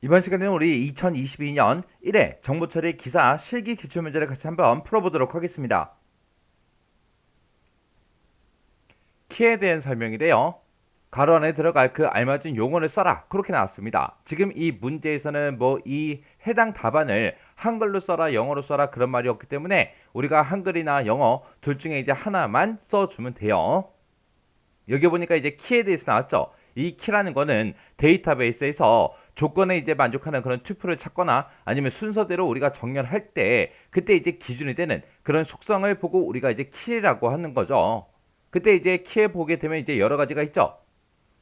이번 시간에는 우리 2022년 1회 정보처리 기사 실기 기출문제를 같이 한번 풀어보도록 하겠습니다. 키에 대한 설명이래요. 가로 안에 들어갈 그 알맞은 용어를 써라. 그렇게 나왔습니다. 지금 이 문제에서는 뭐 이 해당 답안을 한글로 써라, 영어로 써라 그런 말이 없기 때문에 우리가 한글이나 영어 둘 중에 이제 하나만 써주면 돼요. 여기 보니까 이제 키에 대해서 나왔죠. 이 키라는 거는 데이터베이스에서 조건에 이제 만족하는 그런 튜플을 찾거나 아니면 순서대로 우리가 정렬할 때 그때 이제 기준이 되는 그런 속성을 보고 우리가 이제 키라고 하는 거죠. 그때 이제 키에 보게 되면 이제 여러 가지가 있죠.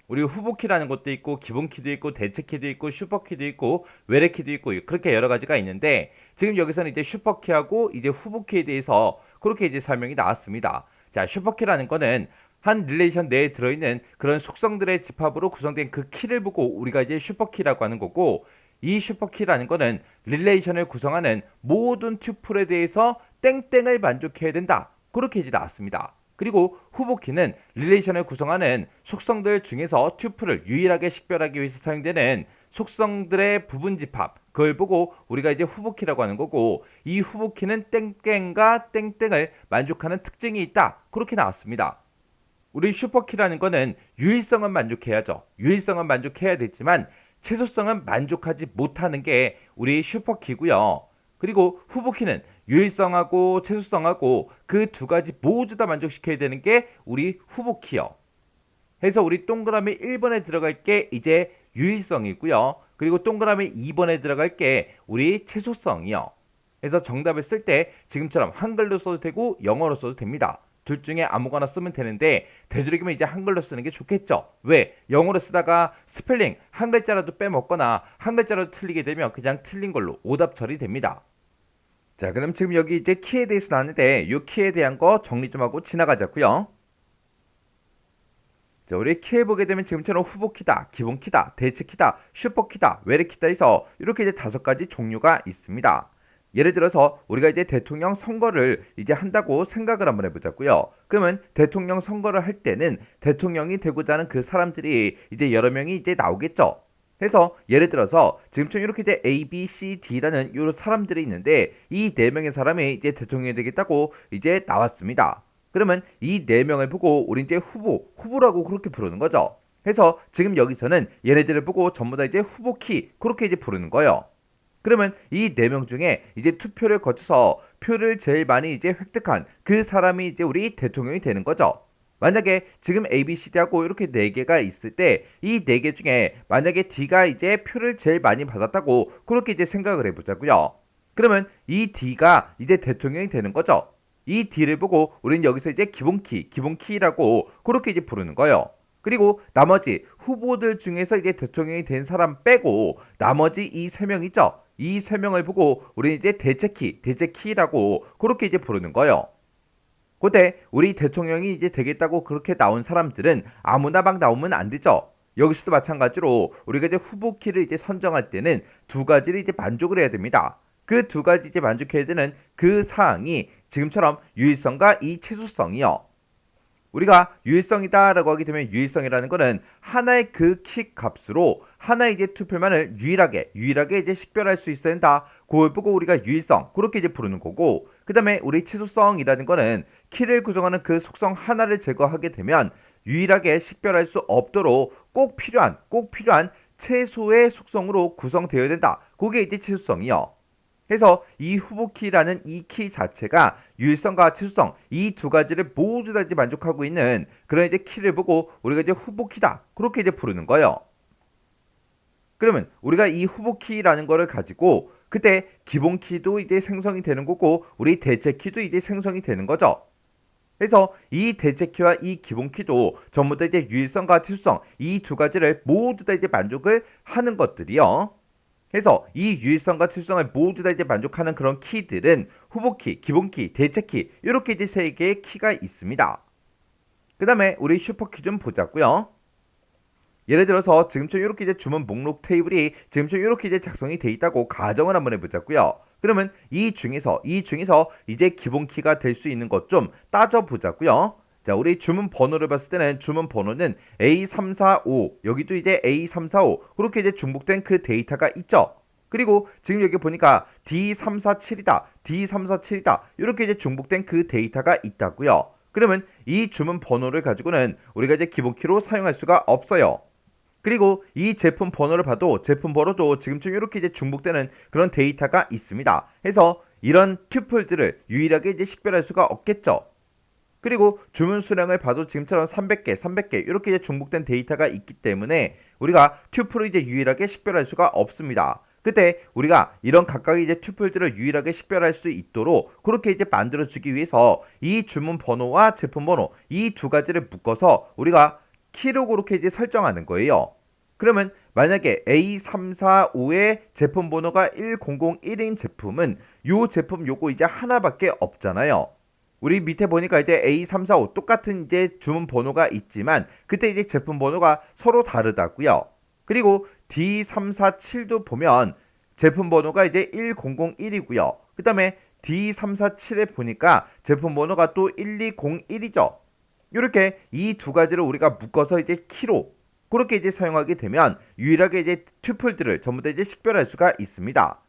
우리 후보키라는 것도 있고 기본키도 있고 대체키도 있고 슈퍼키도 있고 외래키도 있고 그렇게 여러 가지가 있는데 지금 여기서는 이제 슈퍼키하고 이제 후보키에 대해서 그렇게 이제 설명이 나왔습니다. 자, 슈퍼키라는 거는 한 릴레이션 내에 들어있는 그런 속성들의 집합으로 구성된 그 키를 보고 우리가 이제 슈퍼키라고 하는 거고, 이 슈퍼키라는 거는 릴레이션을 구성하는 모든 튜플에 대해서 땡땡을 만족해야 된다. 그렇게 이제 나왔습니다. 그리고 후보키는 릴레이션을 구성하는 속성들 중에서 튜플을 유일하게 식별하기 위해서 사용되는 속성들의 부분 집합, 그걸 보고 우리가 이제 후보키라고 하는 거고, 이 후보키는 땡땡과 땡땡을 만족하는 특징이 있다. 그렇게 나왔습니다. 우리 슈퍼키라는 거는 유일성은 만족해야죠. 유일성은 만족해야 되지만 최소성은 만족하지 못하는 게 우리 슈퍼키고요. 그리고 후보키는 유일성하고 최소성하고 그 두 가지 모두 다 만족시켜야 되는 게 우리 후보키요. 해서 우리 동그라미 1번에 들어갈 게 이제 유일성이고요. 그리고 동그라미 2번에 들어갈 게 우리 최소성이요. 그래서 정답을 쓸 때 지금처럼 한글로 써도 되고 영어로 써도 됩니다. 둘 중에 아무거나 쓰면 되는데 되도록이면 이제 한글로 쓰는 게 좋겠죠. 왜? 영어로 쓰다가 스펠링 한 글자라도 빼먹거나 한 글자라도 틀리게 되면 그냥 틀린 걸로 오답 처리됩니다. 자, 그럼 지금 여기 이제 키에 대해서 나왔는데 이 키에 대한 거 정리 좀 하고 지나가자고요. 자, 우리 키에 보게 되면 지금처럼 후보키다, 기본키다, 대체키다, 슈퍼키다, 외래키다 해서 이렇게 이제 5가지 종류가 있습니다. 예를 들어서 우리가 이제 대통령 선거를 이제 한다고 생각을 한번 해보자고요. 그러면 대통령 선거를 할 때는 대통령이 되고자 하는 그 사람들이 이제 여러 명이 이제 나오겠죠. 해서 예를 들어서 지금처럼 이렇게 이제 A, B, C, D라는 이런 사람들이 있는데 이 4명의 사람이 이제 대통령이 되겠다고 이제 나왔습니다. 그러면 이 4명을 보고 우리 이제 후보라고 그렇게 부르는 거죠. 해서 지금 여기서는 얘네들을 보고 전부 다 이제 후보키 그렇게 이제 부르는 거예요. 그러면 이 4명 중에 이제 투표를 거쳐서 표를 제일 많이 이제 획득한 그 사람이 이제 우리 대통령이 되는 거죠. 만약에 지금 A, B, C, D하고 이렇게 4개가 있을 때 이 4개 중에 만약에 D가 이제 표를 제일 많이 받았다고 그렇게 이제 생각을 해보자고요. 그러면 이 D가 이제 대통령이 되는 거죠. 이 D를 보고 우리는 여기서 이제 기본키라고 그렇게 이제 부르는 거예요. 그리고 나머지 후보들 중에서 이제 대통령이 된 사람 빼고 나머지 이 3명 있죠? 이 3명을 보고 우리는 이제 대체키라고 그렇게 이제 부르는 거예요. 그때 우리 대통령이 이제 되겠다고 그렇게 나온 사람들은 아무나 막 나오면 안 되죠. 여기서도 마찬가지로 우리가 이제 후보키를 이제 선정할 때는 2가지를 이제 만족을 해야 됩니다. 그 2가지 이제 만족해야 되는 그 사항이 지금처럼 유일성과 이 최소성이요. 우리가 유일성이다라고 하게 되면 유일성이라는 거는 하나의 그 키 값으로 하나의 이제 투표만을 유일하게 이제 식별할 수 있어야 된다. 그걸 보고 우리가 유일성 그렇게 이제 부르는 거고, 그 다음에 우리 최소성이라는 거는 키를 구성하는 그 속성 하나를 제거하게 되면 유일하게 식별할 수 없도록 꼭 필요한 최소의 속성으로 구성되어야 된다. 그게 이제 최소성이요. 해서 이 후보키라는 이 키 자체가 유일성과 최소성 이 2가지를 모두 다 이제 만족하고 있는 그런 이제 키를 보고 우리가 이제 후보키다 그렇게 이제 부르는 거예요. 그러면 우리가 이 후보키라는 거를 가지고 그때 기본키도 이제 생성이 되는 거고 우리 대체키도 이제 생성이 되는 거죠. 그래서 이 대체키와 이 기본키도 전부 다 이제 유일성과 최소성 이 2가지를 모두 다 이제 만족을 하는 것들이요. 그래서 이 유일성과 특성을 모두 다 이제 만족하는 그런 키들은 후보키, 기본키, 대체키 이렇게 이제 3개의 키가 있습니다. 그 다음에 우리 슈퍼키 좀 보자고요. 예를 들어서 지금처럼 이렇게 이제 주문 목록 테이블이 지금처럼 이렇게 이제 작성이 돼 있다고 가정을 한번 해보자고요. 그러면 이 중에서 이제 기본키가 될 수 있는 것 좀 따져 보자고요. 자, 우리 주문 번호를 봤을 때는 주문 번호는 A345, 여기도 이제 A345, 그렇게 이제 중복된 그 데이터가 있죠. 그리고 지금 여기 보니까 D347이다, D347이다, 이렇게 이제 중복된 그 데이터가 있다고요. 그러면 이 주문 번호를 가지고는 우리가 이제 기본키로 사용할 수가 없어요. 그리고 이 제품 번호를 봐도 제품 번호도 지금쯤 이렇게 이제 중복되는 그런 데이터가 있습니다. 해서 이런 튜플들을 유일하게 이제 식별할 수가 없겠죠. 그리고 주문 수량을 봐도 지금처럼 300개, 300개 이렇게 이제 중복된 데이터가 있기 때문에 우리가 튜플을 이제 유일하게 식별할 수가 없습니다. 그때 우리가 이런 각각의 이제 튜플들을 유일하게 식별할 수 있도록 그렇게 이제 만들어주기 위해서 이 주문 번호와 제품 번호 이 두 가지를 묶어서 우리가 키로 그렇게 이제 설정하는 거예요. 그러면 만약에 A345의 제품 번호가 1001인 제품은 요 제품 요거 이제 하나밖에 없잖아요. 우리 밑에 보니까 이제 A345 똑같은 이제 주문 번호가 있지만 그때 이제 제품 번호가 서로 다르다고요. 그리고 D347도 보면 제품 번호가 이제 1001이고요. 그 다음에 D347에 보니까 제품 번호가 또 1201이죠. 이렇게 이 두 가지를 우리가 묶어서 이제 키로 그렇게 이제 사용하게 되면 유일하게 이제 튜플들을 전부 다 이제 식별할 수가 있습니다.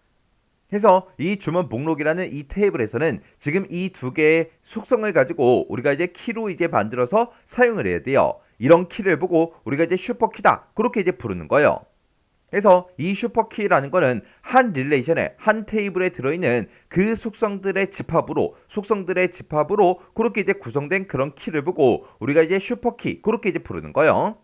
해서 이 주문 목록이라는 이 테이블에서는 지금 이 두 개의 속성을 가지고 우리가 이제 키로 이제 만들어서 사용을 해야 돼요. 이런 키를 보고 우리가 이제 슈퍼키다 그렇게 이제 부르는 거예요. 그래서 이 슈퍼키라는 거는 한 릴레이션에 한 테이블에 들어있는 그 속성들의 집합으로 그렇게 이제 구성된 그런 키를 보고 우리가 이제 슈퍼키 그렇게 이제 부르는 거예요.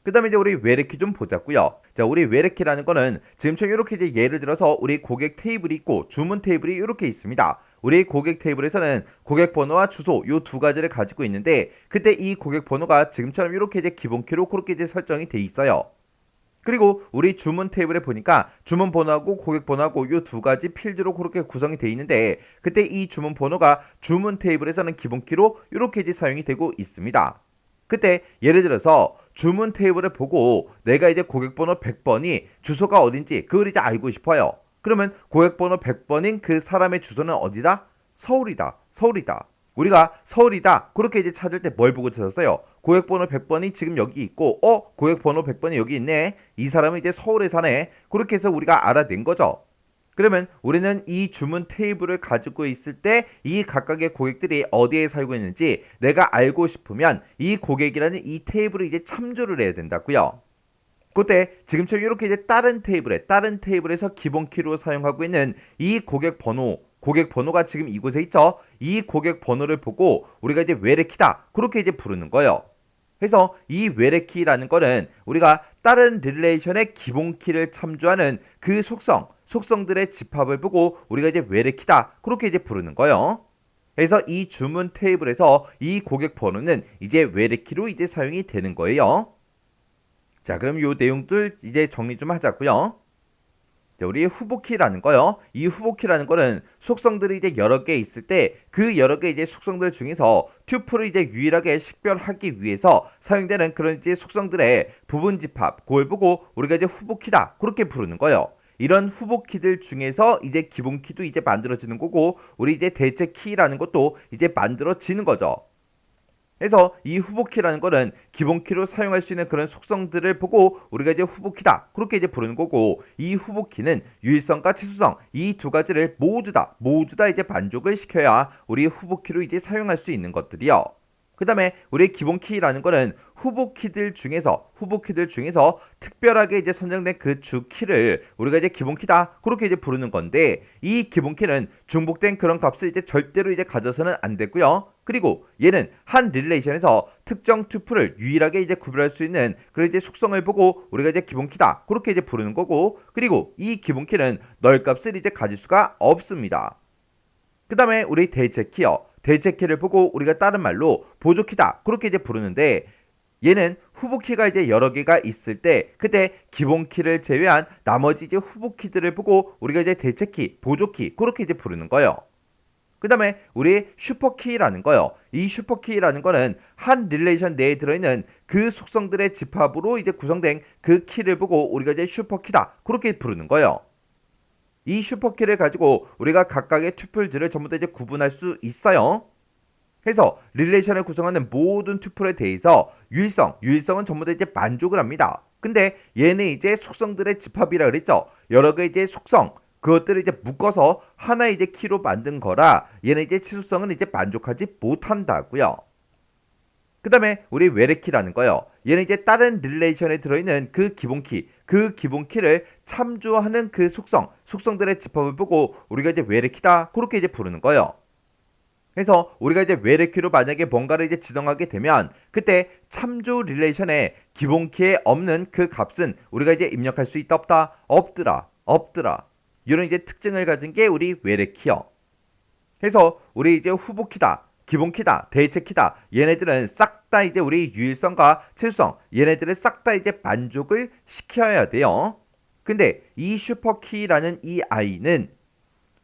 그 다음에 이제 우리 외래키 좀 보자고요. 자, 우리 외래키라는 거는 지금처럼 이렇게 이제 예를 들어서 우리 고객 테이블이 있고 주문 테이블이 이렇게 있습니다. 우리 고객 테이블에서는 고객 번호와 주소 요 두 가지를 가지고 있는데 그때 이 고객 번호가 지금처럼 이렇게 이제 기본키로 그렇게 이제 설정이 돼 있어요. 그리고 우리 주문 테이블에 보니까 주문 번호하고 고객 번호하고 요 두 가지 필드로 그렇게 구성이 돼 있는데 그때 이 주문 번호가 주문 테이블에서는 기본키로 이렇게 이제 사용이 되고 있습니다. 그때 예를 들어서 주문 테이블을 보고 내가 이제 고객번호 100번이 주소가 어딘지 그걸 이제 알고 싶어요. 그러면 고객번호 100번인 그 사람의 주소는 어디다? 서울이다. 서울이다. 우리가 서울이다. 그렇게 이제 찾을 때 뭘 보고 찾았어요? 고객번호 100번이 지금 여기 있고 고객번호 100번이 여기 있네. 이 사람은 이제 서울에 사네. 그렇게 해서 우리가 알아낸 거죠. 그러면 우리는 이 주문 테이블을 가지고 있을 때 이 각각의 고객들이 어디에 살고 있는지 내가 알고 싶으면 이 고객이라는 이 테이블을 이제 참조를 해야 된다고요. 그때 지금처럼 이렇게 이제 다른 테이블에서 기본 키로 사용하고 있는 이 고객 번호가 지금 이곳에 있죠. 이 고객 번호를 보고 우리가 이제 외래키다 그렇게 이제 부르는 거예요. 그래서 이 외래키라는 거는 우리가 다른 릴레이션의 기본 키를 참조하는 그 속성들의 집합을 보고 우리가 이제 외래키다 그렇게 이제 부르는 거예요. 그래서 이 주문 테이블에서 이 고객 번호는 이제 외래키로 이제 사용이 되는 거예요. 자, 그럼 요 내용들 이제 정리 좀 하자고요. 자, 우리 후보키라는 거요. 이 후보키라는 거는 속성들이 이제 여러 개 있을 때 그 여러 개 이제 속성들 중에서 튜플을 이제 유일하게 식별하기 위해서 사용되는 그런 이제 속성들의 부분 집합, 그걸 보고 우리가 이제 후보키다 그렇게 부르는 거예요. 이런 후보키들 중에서 이제 기본키도 이제 만들어지는 거고 우리 이제 대체키라는 것도 이제 만들어지는 거죠. 그래서 이 후보키라는 거는 기본키로 사용할 수 있는 그런 속성들을 보고 우리가 이제 후보키다 그렇게 이제 부르는 거고 이 후보키는 유일성과 치수성 이 두 가지를 모두 다 이제 만족을 시켜야 우리 후보키로 이제 사용할 수 있는 것들이요. 그 다음에 우리 기본키라는 거는 후보키들 중에서 특별하게 이제 선정된 그 주키를 우리가 이제 기본키다 그렇게 이제 부르는 건데 이 기본키는 중복된 그런 값을 이제 절대로 이제 가져서는 안 되고요. 그리고 얘는 한 릴레이션에서 특정 튜플을 유일하게 이제 구별할 수 있는 그런 이제 속성을 보고 우리가 이제 기본키다 그렇게 이제 부르는 거고 그리고 이 기본키는 널 값을 이제 가질 수가 없습니다. 그 다음에 우리 대체키요. 대체키를 보고 우리가 다른 말로 보조키다 그렇게 이제 부르는데 얘는 후보키가 이제 여러 개가 있을 때 그때 기본키를 제외한 나머지 이제 후보키들을 보고 우리가 이제 대체키, 보조키 그렇게 이제 부르는 거예요. 그 다음에 우리 슈퍼키라는 거요. 이 슈퍼키라는 거는 한 릴레이션 내에 들어있는 그 속성들의 집합으로 이제 구성된 그 키를 보고 우리가 이제 슈퍼키다 그렇게 부르는 거예요. 이 슈퍼키를 가지고 우리가 각각의 튜플들을 전부 다 이제 구분할 수 있어요. 해서 릴레이션을 구성하는 모든 튜플에 대해서 유일성은 전부 다 이제 만족을 합니다. 근데 얘는 이제 속성들의 집합이라 그랬죠. 여러 개의 이제 속성 그것들을 이제 묶어서 하나의 이제 키로 만든 거라 얘는 이제 치수성은 이제 만족하지 못한다고요. 그 다음에 우리 외래키라는 거요. 얘는 이제 다른 릴레이션에 들어있는 그 기본키를 참조하는 그 속성들의 집합을 보고 우리가 이제 외래키다 그렇게 이제 부르는 거예요. 그래서 우리가 이제 외래키로 만약에 뭔가를 이제 지정하게 되면 그때 참조 릴레이션에 기본키에 없는 그 값은 우리가 이제 입력할 수 있다 없다 없더라 이런 이제 특징을 가진 게 우리 외래키요. 그래서 우리 이제 후보키다 기본키다 대체키다 얘네들은 싹 다 이제 우리 유일성과 최소성 얘네들을 싹 다 이제 만족을 시켜야 돼요. 근데 이 슈퍼키라는 이 아이는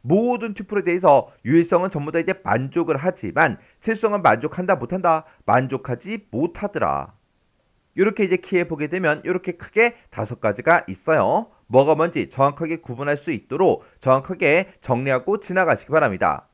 모든 튜플에 대해서 유일성은 전부 다 이제 만족을 하지만 최소성은 만족한다 못한다 만족하지 못하더라. 이렇게 이제 키해 보게 되면 이렇게 크게 5가지가 있어요. 뭐가 뭔지 정확하게 구분할 수 있도록 정확하게 정리하고 지나가시기 바랍니다.